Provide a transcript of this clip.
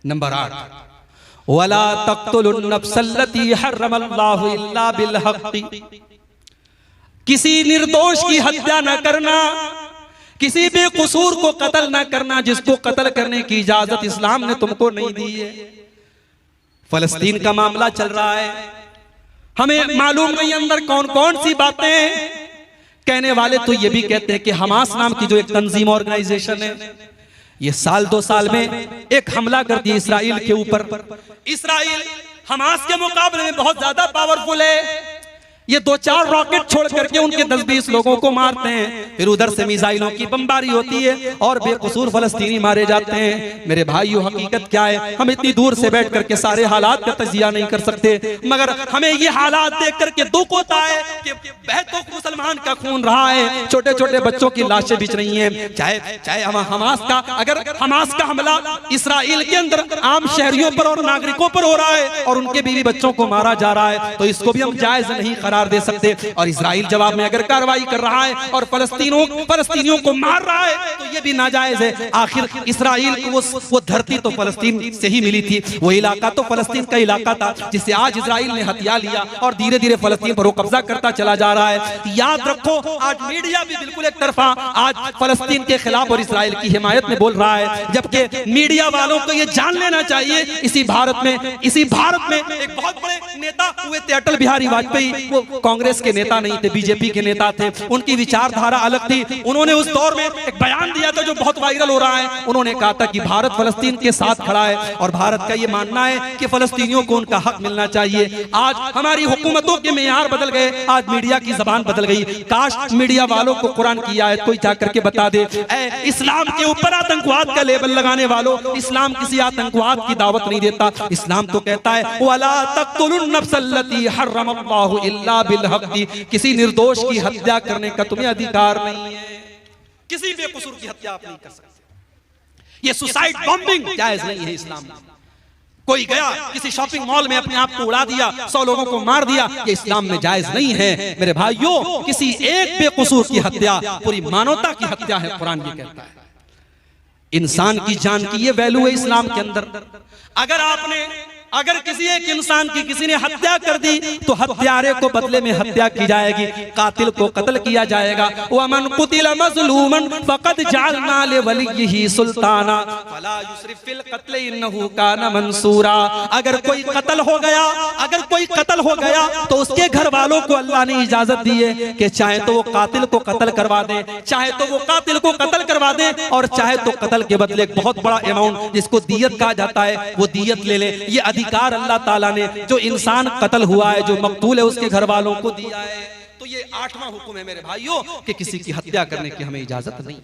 Number 8, वला तक़्तुलुन नफ़्सल्लती हर्रमल्लाहु इल्ला bill हक़्क़ि, किसी निर्दोष की हत्या न करना, किसी बेकसूर को कत्ल न करना, जिसको कत्ल करने की इजाजत इस्लाम ने तुमको नहीं दी है। फलस्तीन का मामला चल रहा है, हमें मालूम नहीं अंदर कौन कौन सी बातें। कहने वाले तो ये भी कहते हैं कि हमास नाम की जो एक तंजीम ऑर्गेनाइजेशन है, ये साल 2 साल में एक हमला कर दिया इसराइल के ऊपर। इसराइल हमास के मुकाबले में बहुत ज्यादा पावरफुल है। ये 2-4 रॉकेट छोड़ करके उनके 10-20 लोगों को मारते हैं, फिर उधर से मिसाइलों की बमबारी होती है और बेकसूर फलस्तीनी मारे जाते हैं। मेरे भाइयों, हकीकत क्या है, हम इतनी दूर से बैठ करके सारे हालात का तजिया नहीं कर सकते, मगर हमें ये हालात देख करके दुख होता है कि बहतों मुसलमान का खून रहा है, छोटे छोटे बच्चों की लाशें बिछ रही हैं। चाहे हमास का, अगर हमास का हमला इसराइल के अंदर आम शहरियों पर और नागरिकों पर हो रहा है और उनके बीवी बच्चों को मारा जा रहा है, तो इसको भी हम जायज नहीं दे सकते। और इजराइल जवाब में अगर कार्रवाई कर रहा है और फलस्तीनियों को मार रहा है, तो ये भी नाजायज है। आखिर इजराइल को वो धरती तो फलस्तीन से ही मिली थी, वो इलाका तो फलस्तीन का इलाका था, जिसे आज इजराइल ने हथिया लिया और धीरे धीरे फलस्तीन पर वो कब्जा करता चला जा रहा है। याद रखो, आज मीडिया भी बिल्कुल एक तरफा आज फलस्तीन के खिलाफ और इजराइल की हिमायत में बोल रहा है, जबकि मीडिया वालों को ये जान लेना चाहिए, इसी भारत में एक बहुत बड़े नेता हुए थे अटल बिहारी वाजपेयी। वो कांग्रेस के नेता नहीं थे, बीजेपी के नेता थे, उनकी विचारधारा अलग थी। उन्होंने उस दौर में एक बयान दिया था जो बहुत वायरल हो रहा है। उन्होंने कहा था कि भारत फलस्तीन के साथ खड़ा है और भारत का ये मानना है कि फलस्तीनियों को उनका हक मिलना चाहिए। आज हमारी हुकूमतों के मेयार बदल गए, आज मीडिया की जबान बदल गई। काश मीडिया वालों को कुरान की आयत कोई जाकर के बता दे, इस्लाम के ऊपर आतंकवाद का लेबल लगाने वालों, इस्लाम किसी आतंकवाद की दावत नहीं देता। इस्लाम तो कहता है वला तक़्तुलुन नफ़्सल्लती हर्रमल्लाहु इल्ला बिल हक़्क़ि, किसी निर्दोष की हत्या करने का तुम्हें अधिकार नहीं है। किसी बेकसूर की हत्या आप नहीं कर सकते। ये सुसाइड बॉम्बिंग जायज नहीं है इस्लाम में। कोई गया किसी शॉपिंग मॉल में अपने आप को उड़ा दिया, 100 लोगों को मार दिया, ये इस्लाम में जायज नहीं है। मेरे भाइयों, किसी एक बेकसूर की हत्या पूरी मानवता की हत्या है, कुरान ये कहता है। इंसान की जान की ये वैल्यू है इस्लाम के अंदर। अगर किसी एक इंसान की किसी ने हत्या कर दी तो हत्यारे को बदले में हत्या की जाएगी, कातिल को कत्ल किया जाएगा। वमन कुतिला मज़लूमन फक़द जअलना लिवलिय्यिही सुल्ताना फला युस्रिफ फिल क़त्ल इन्नहु काना मंसूरा। अगर कोई कत्ल हो गया तो उसके घर वालों को अल्लाह ने इजाजत दी है कि चाहे तो वो कातिल को कत्ल करवा दे, चाहे तो वो कातिल को कत्ल करवा दे, और चाहे तो कत्ल के बदले एक बहुत बड़ा अमाउंट जिसको दियत कहा जाता है वो दियत ले ले। ये अधिकार अल्लाह ताला ने जो इंसान कत्ल हुआ है, जो मकतूल है, उसके घर वालों को दिया है। तो ये 8वां हुक्म है मेरे भाइयों कि किसी की हत्या करने की हमें इजाजत नहीं।